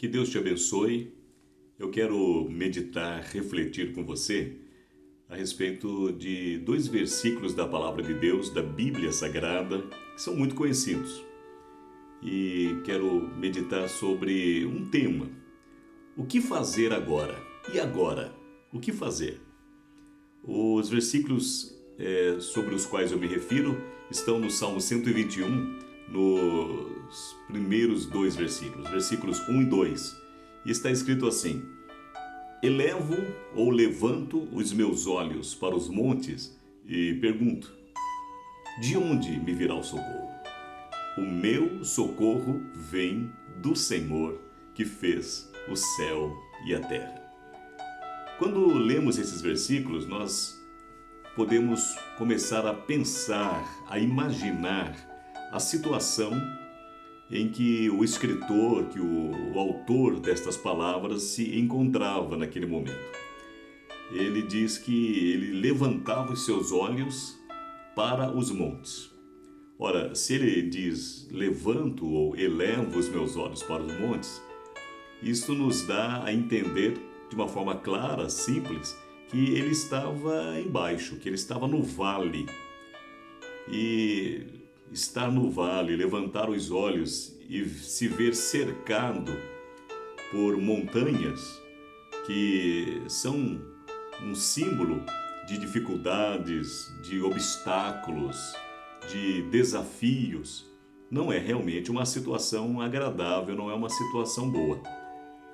Que Deus te abençoe. Eu quero meditar, refletir com você a respeito de dois versículos da Palavra de Deus, da Bíblia Sagrada, que são muito conhecidos. E quero meditar sobre um tema. O que fazer agora? E agora? O que fazer? Os versículos sobre os quais eu me refiro estão no Salmo 121, nos primeiros dois versículos, versículos 1 e 2. E está escrito assim: Elevo ou levanto os meus olhos para os montes e pergunto: de onde me virá o socorro? O meu socorro vem do Senhor, que fez o céu e a terra. Quando lemos esses versículos, nós podemos começar a pensar, a imaginar a situação em que o escritor, que o autor destas palavras se encontrava naquele momento. Ele diz que ele levantava os seus olhos para os montes. Ora, se ele diz levanto ou elevo os meus olhos para os montes, isso nos dá a entender de uma forma clara, simples, que ele estava embaixo, que ele estava no vale. E estar no vale, levantar os olhos e se ver cercado por montanhas que são um símbolo de dificuldades, de obstáculos, de desafios, não é realmente uma situação agradável, não é uma situação boa.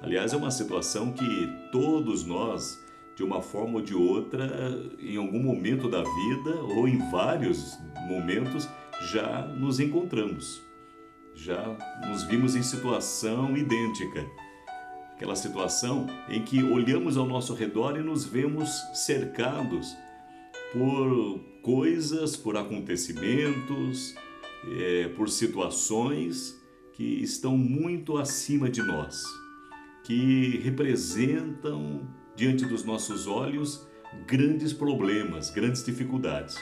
Aliás, é uma situação que todos nós, de uma forma ou de outra, em algum momento da vida ou em vários momentos, já nos encontramos. Já nos vimos em situação idêntica. Aquela situação em que olhamos ao nosso redor e nos vemos cercados por coisas, por acontecimentos, por situações que estão muito acima de nós, que representam diante dos nossos olhos grandes problemas, grandes dificuldades.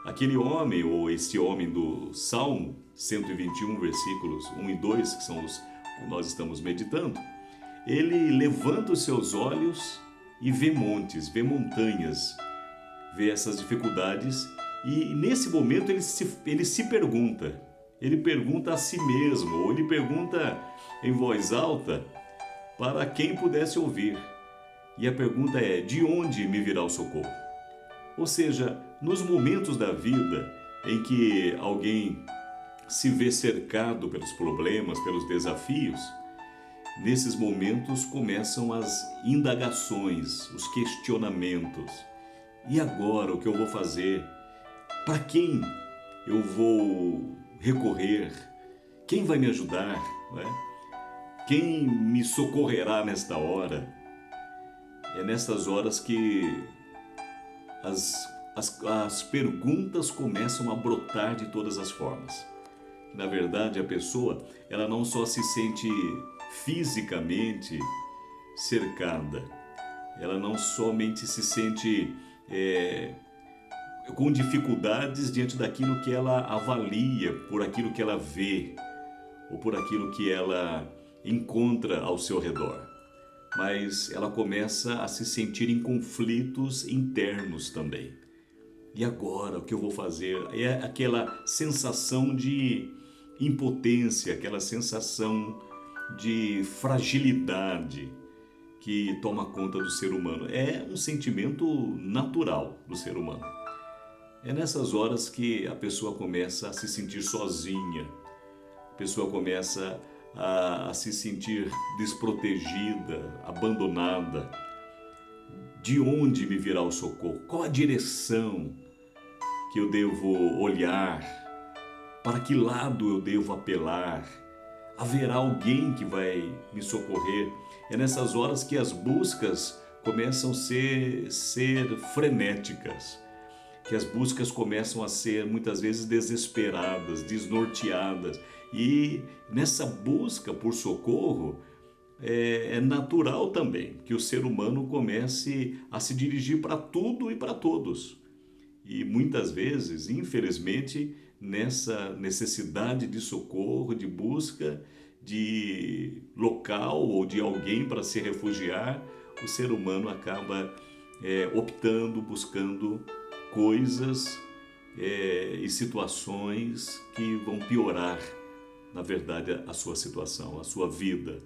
Aquele homem, ou esse homem do Salmo 121, versículos 1 e 2, que são os que nós estamos meditando, ele levanta os seus olhos e vê montes, vê montanhas, vê essas dificuldades, e nesse momento ele se pergunta, ele pergunta a si mesmo, ou ele pergunta em voz alta para quem pudesse ouvir. E a pergunta é: de onde me virá o socorro? Ou seja, nos momentos da vida em que alguém se vê cercado pelos problemas, pelos desafios, nesses momentos começam as indagações, os questionamentos. E agora, o que eu vou fazer? Para quem eu vou recorrer? Quem vai me ajudar? Não é? Quem me socorrerá nesta hora? É nessas horas que as perguntas começam a brotar de todas as formas. Na verdade, a pessoa, ela não só se sente fisicamente cercada, ela não somente se sente com dificuldades diante daquilo que ela avalia, por aquilo que ela vê, ou por aquilo que ela encontra ao seu redor. Mas ela começa a se sentir em conflitos internos também. E agora, o que eu vou fazer? É aquela sensação de impotência, aquela sensação de fragilidade que toma conta do ser humano. É um sentimento natural do ser humano. É nessas horas que a pessoa começa a se sentir sozinha, a pessoa começa a se sentir desprotegida, abandonada. De onde me virá o socorro? Qual a direção que eu devo olhar? Para que lado eu devo apelar? Haverá alguém que vai me socorrer? É nessas horas que as buscas começam a ser frenéticas, que as buscas começam a ser muitas vezes desesperadas, desnorteadas. E nessa busca por socorro, é natural também que o ser humano comece a se dirigir para tudo e para todos. E muitas vezes, infelizmente, nessa necessidade de socorro, de busca, de local ou de alguém para se refugiar, o ser humano acaba optando, buscando coisas e situações que vão piorar, na verdade, a sua situação, a sua vida,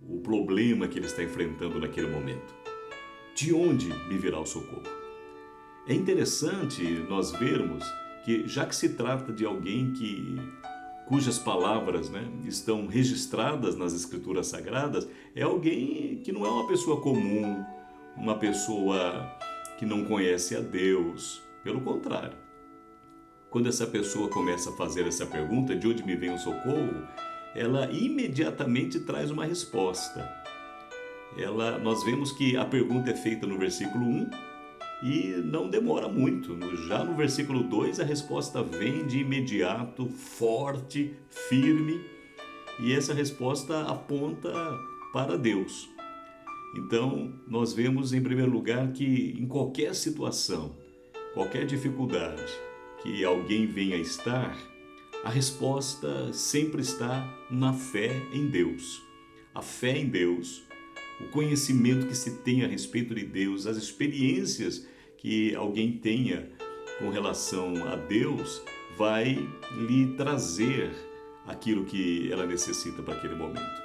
o problema que ele está enfrentando naquele momento. De onde me virá o socorro? É interessante nós vermos que, já que se trata de alguém cujas palavras, estão registradas nas Escrituras Sagradas, é alguém que não é uma pessoa comum, uma pessoa que não conhece a Deus. Pelo contrário, quando essa pessoa começa a fazer essa pergunta, de onde me vem o socorro, ela imediatamente traz uma resposta. Nós vemos que a pergunta é feita no versículo 1 e não demora muito. Já no versículo 2, a resposta vem de imediato, forte, firme, e essa resposta aponta para Deus. Então, nós vemos em primeiro lugar que em qualquer situação, qualquer dificuldade que alguém venha a estar, a resposta sempre está na fé em Deus. A fé em Deus, o conhecimento que se tem a respeito de Deus, as experiências que alguém tenha com relação a Deus, vai lhe trazer aquilo que ela necessita para aquele momento.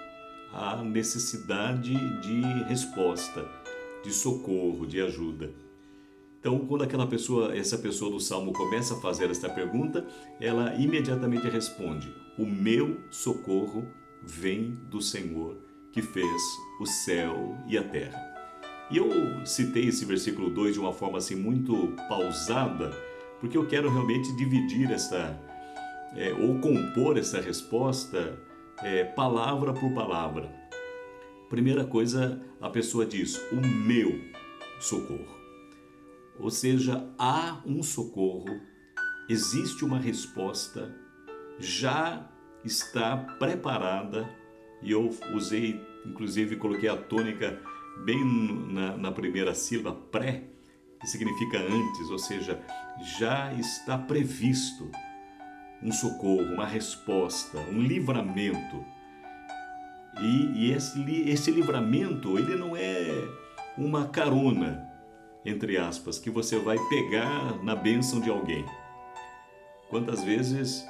A necessidade de resposta, de socorro, de ajuda. Então, quando essa pessoa do Salmo começa a fazer esta pergunta, ela imediatamente responde: o meu socorro vem do Senhor, que fez o céu e a terra. E eu citei esse versículo 2 de uma forma assim muito pausada, porque eu quero realmente dividir ou compor essa resposta palavra por palavra. Primeira coisa, a pessoa diz: o meu socorro. Ou seja, há um socorro, existe uma resposta, já está preparada, e eu usei, inclusive coloquei a tônica bem na primeira sílaba, pré, que significa antes, ou seja, já está previsto um socorro, uma resposta, um livramento. E esse livramento, ele não é uma carona, entre aspas, que você vai pegar na bênção de alguém. Quantas vezes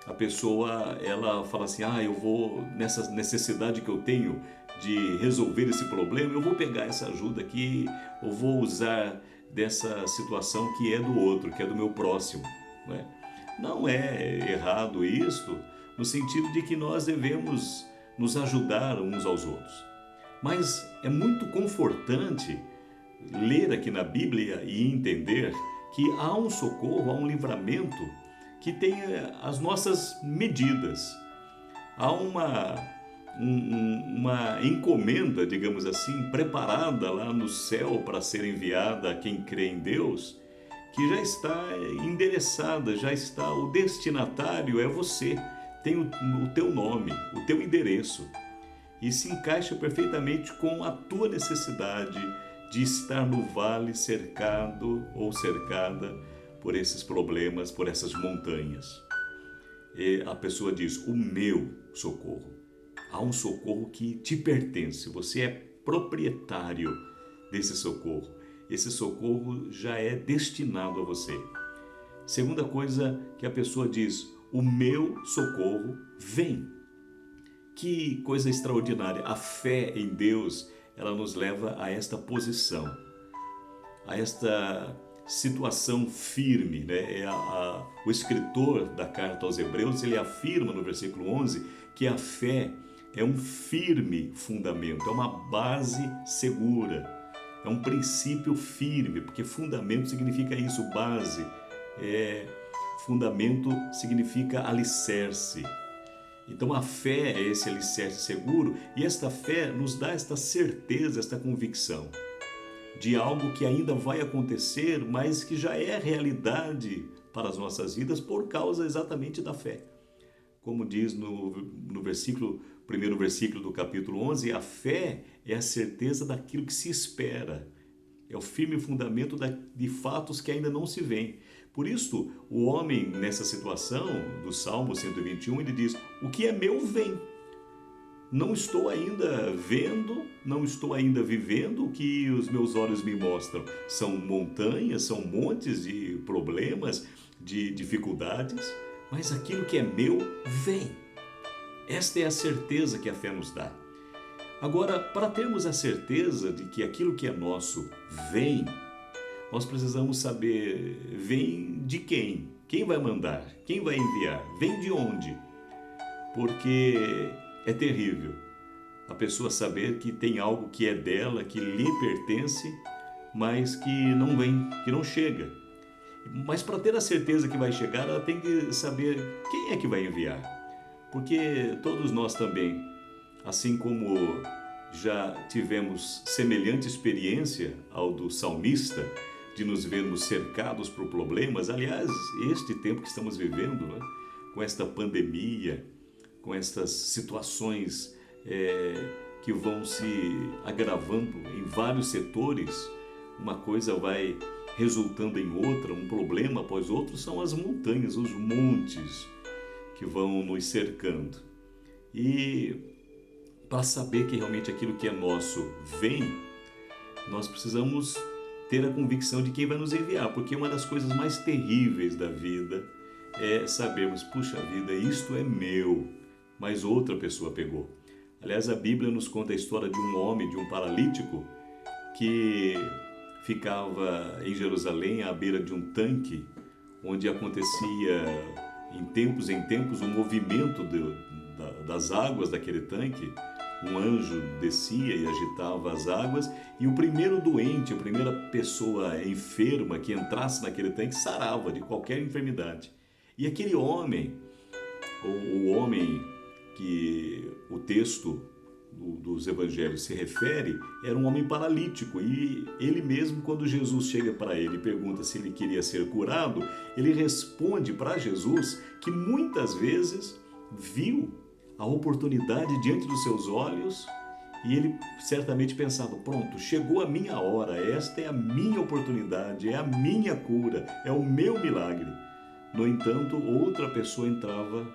a pessoa ela fala assim: eu vou, nessa necessidade que eu tenho de resolver esse problema, eu vou pegar essa ajuda aqui, eu vou usar dessa situação que é do outro, que é do meu próximo. Não é errado isto, no sentido de que nós devemos nos ajudar uns aos outros. Mas é muito confortante ler aqui na Bíblia e entender que há um socorro, há um livramento que tem as nossas medidas. Há uma encomenda, digamos assim, preparada lá no céu para ser enviada a quem crê em Deus, que já está endereçada, já está, o destinatário é você, tem o teu nome, o teu endereço, e se encaixa perfeitamente com a tua necessidade de estar no vale cercado ou cercada por esses problemas, por essas montanhas. E a pessoa diz: o meu socorro. Há um socorro que te pertence, você é proprietário desse socorro. Esse socorro já é destinado a você. Segunda coisa que a pessoa diz: o meu socorro vem. Que coisa extraordinária! A fé em Deus, ela nos leva a esta posição, a esta situação firme, O escritor da carta aos Hebreus, ele afirma no versículo 11 que a fé é um firme fundamento, é uma base segura, é um princípio firme, porque fundamento significa isso, base, fundamento significa alicerce. Então a fé é esse alicerce seguro, e esta fé nos dá esta certeza, esta convicção de algo que ainda vai acontecer, mas que já é realidade para as nossas vidas por causa exatamente da fé. Como diz no primeiro versículo do capítulo 11, a fé é a certeza daquilo que se espera, é o firme fundamento de fatos que ainda não se veem. Por isso, o homem nessa situação do Salmo 121, ele diz: o que é meu vem. não estou ainda vendo, não estou ainda vivendo o que os meus olhos me mostram. São montanhas, são montes de problemas, de dificuldades, mas aquilo que é meu vem. Esta é a certeza que a fé nos dá. Agora, para termos a certeza de que aquilo que é nosso vem, nós precisamos saber, vem de quem? Quem vai mandar? Quem vai enviar? Vem de onde? Porque é terrível a pessoa saber que tem algo que é dela, que lhe pertence, mas que não vem, que não chega. Mas para ter a certeza que vai chegar, ela tem que saber quem é que vai enviar. Porque todos nós também, assim como já tivemos semelhante experiência ao do salmista, de nos vermos cercados por problemas, aliás, este tempo que estamos vivendo, né, com esta pandemia, com estas situações que vão se agravando em vários setores, uma coisa vai resultando em outra, um problema após outro, são as montanhas, os montes que vão nos cercando. E para saber que realmente aquilo que é nosso vem, nós precisamos ter a convicção de quem vai nos enviar, porque uma das coisas mais terríveis da vida é sabermos, puxa vida, isto é meu, mas outra pessoa pegou. Aliás, a Bíblia nos conta a história de um homem, de um paralítico, que ficava em Jerusalém à beira de um tanque, onde acontecia em tempos o movimento das águas daquele tanque. Um anjo descia e agitava as águas, e o primeiro doente, a primeira pessoa enferma que entrasse naquele tanque sarava de qualquer enfermidade. E aquele homem, o homem que o texto dos evangelhos se refere, era um homem paralítico, e ele mesmo, quando Jesus chega para ele e pergunta se ele queria ser curado, ele responde para Jesus que muitas vezes viu a oportunidade diante dos seus olhos, e ele certamente pensava, pronto, chegou a minha hora, esta é a minha oportunidade, é a minha cura, é o meu milagre. No entanto, outra pessoa entrava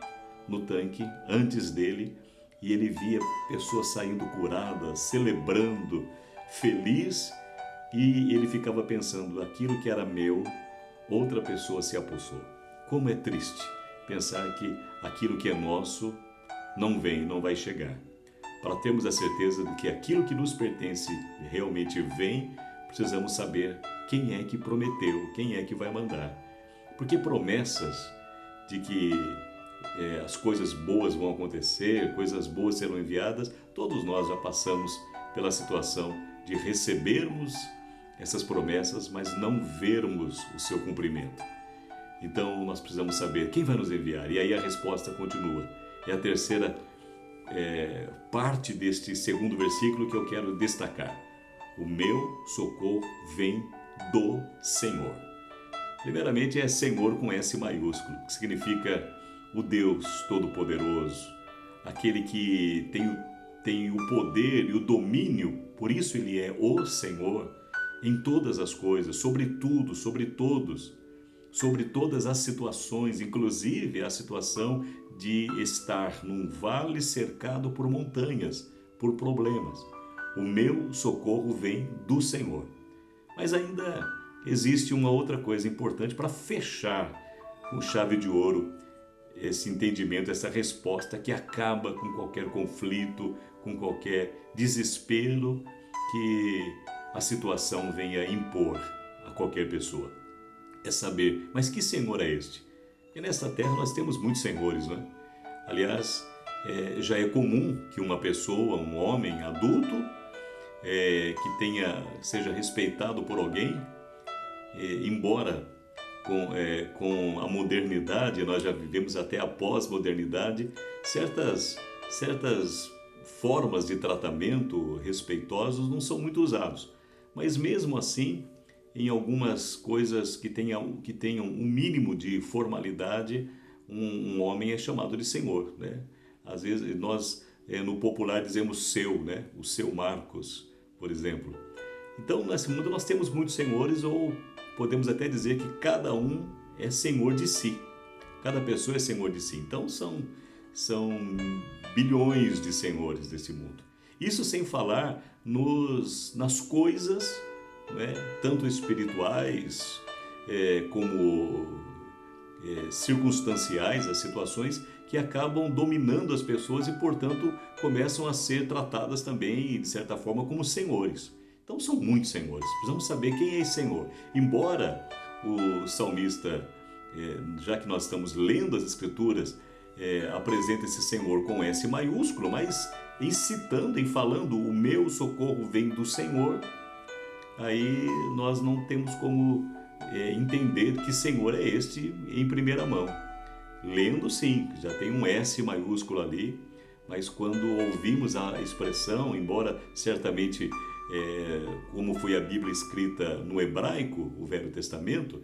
no tanque antes dele, e ele via pessoas saindo curadas, celebrando, feliz, e ele ficava pensando, aquilo que era meu, outra pessoa se apossou. Como é triste pensar que aquilo que é nosso não vem, não vai chegar. Para termos a certeza de que aquilo que nos pertence realmente vem, precisamos saber quem é que prometeu, quem é que vai mandar. Porque promessas de que as coisas boas vão acontecer, coisas boas serão enviadas, todos nós já passamos pela situação de recebermos essas promessas, mas não vermos o seu cumprimento. Então nós precisamos saber quem vai nos enviar. E aí a resposta continua. É a terceira parte deste segundo versículo que eu quero destacar. O meu socorro vem do Senhor. Primeiramente é Senhor com S maiúsculo, que significa o Deus Todo-Poderoso, aquele que tem o poder e o domínio, por isso ele é o Senhor em todas as coisas, sobre tudo, sobre todos, sobre todas as situações, inclusive a situação de estar num vale cercado por montanhas, por problemas. O meu socorro vem do Senhor. Mas ainda existe uma outra coisa importante para fechar com chave de ouro esse entendimento, essa resposta que acaba com qualquer conflito, com qualquer desespero que a situação venha impor a qualquer pessoa. É saber, mas que Senhor é este? E nesta terra nós temos muitos senhores, não é? Aliás, já é comum que uma pessoa, um homem adulto, que seja respeitado por alguém, embora com a modernidade, nós já vivemos até a pós-modernidade, certas formas de tratamento respeitosos não são muito usados. Mas mesmo assim, em algumas coisas que tenham um mínimo de formalidade, um homem é chamado de senhor, né? Às vezes nós no popular dizemos seu, né? O seu Marcos, por exemplo. Então nesse mundo nós temos muitos senhores, ou podemos até dizer que cada um é senhor de si. Cada pessoa é senhor de si. Então são bilhões de senhores desse mundo. Isso sem falar nas coisas, né, tanto espirituais como circunstanciais, as situações que acabam dominando as pessoas e, portanto, começam a ser tratadas também, de certa forma, como senhores. Então, são muitos senhores. Precisamos saber quem é esse Senhor. Embora o salmista, já que nós estamos lendo as Escrituras, apresenta esse Senhor com S maiúsculo, mas incitando, falando, o meu socorro vem do Senhor, aí nós não temos como entender que Senhor é este em primeira mão. Lendo, sim, já tem um S maiúsculo ali, mas quando ouvimos a expressão, embora certamente, como foi a Bíblia escrita no hebraico, o Velho Testamento,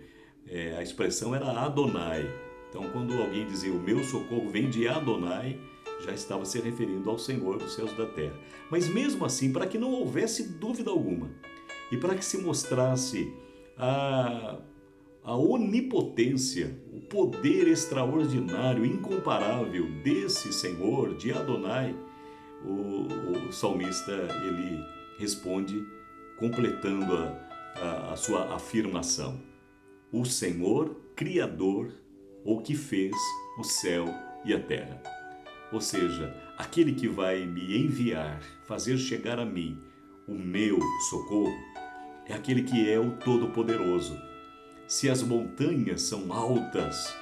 a expressão era Adonai. Então, quando alguém dizia o meu socorro vem de Adonai, já estava se referindo ao Senhor dos céus e da terra. Mas mesmo assim, para que não houvesse dúvida alguma, e para que se mostrasse a onipotência, o poder extraordinário, incomparável desse Senhor, de Adonai, o salmista ele responde completando a sua afirmação. O Senhor, Criador, ou que fez o céu e a terra. Ou seja, aquele que vai me enviar, fazer chegar a mim o meu socorro, é aquele que é o Todo-Poderoso. Se as montanhas são altas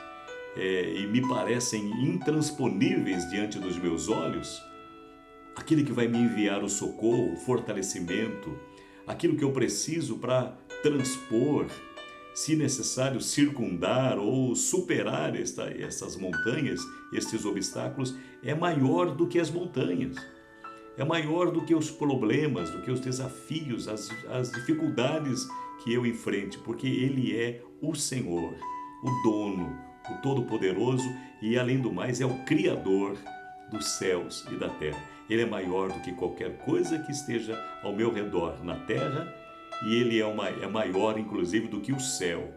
e me parecem intransponíveis diante dos meus olhos, aquele que vai me enviar o socorro, o fortalecimento, aquilo que eu preciso para transpor, se necessário circundar ou superar essas montanhas, estes obstáculos, é maior do que as montanhas. É maior do que os problemas, do que os desafios, as dificuldades que eu enfrente, porque Ele é o Senhor, o dono, o Todo-Poderoso e, além do mais, é o Criador dos céus e da terra. Ele é maior do que qualquer coisa que esteja ao meu redor na terra e Ele é maior, inclusive, do que o céu,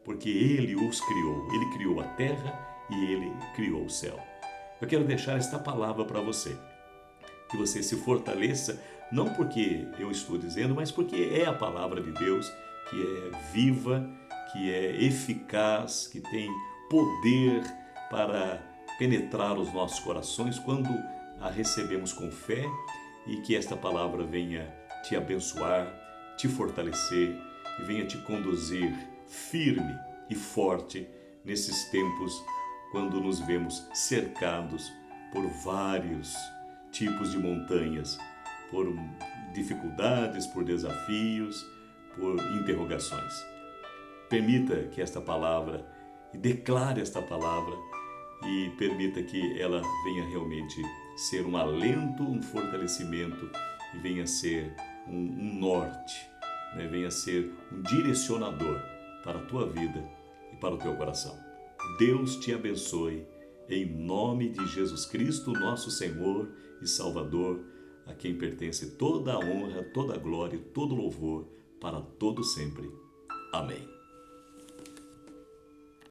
porque Ele os criou. Ele criou a terra e Ele criou o céu. Eu quero deixar esta palavra para você. Que você se fortaleça, não porque eu estou dizendo, mas porque é a palavra de Deus, que é viva, que é eficaz, que tem poder para penetrar os nossos corações quando a recebemos com fé, e que esta palavra venha te abençoar, te fortalecer e venha te conduzir firme e forte nesses tempos quando nos vemos cercados por vários tipos de montanhas, por dificuldades, por desafios, por interrogações. Permita que esta palavra, e declare esta palavra, e permita que ela venha realmente ser um alento, um fortalecimento, e venha ser um norte, né? Venha ser um direcionador para a tua vida e para o teu coração. Deus te abençoe, em nome de Jesus Cristo, nosso Senhor e Salvador, a quem pertence toda a honra, toda a glória e todo o louvor para todo sempre. Amém.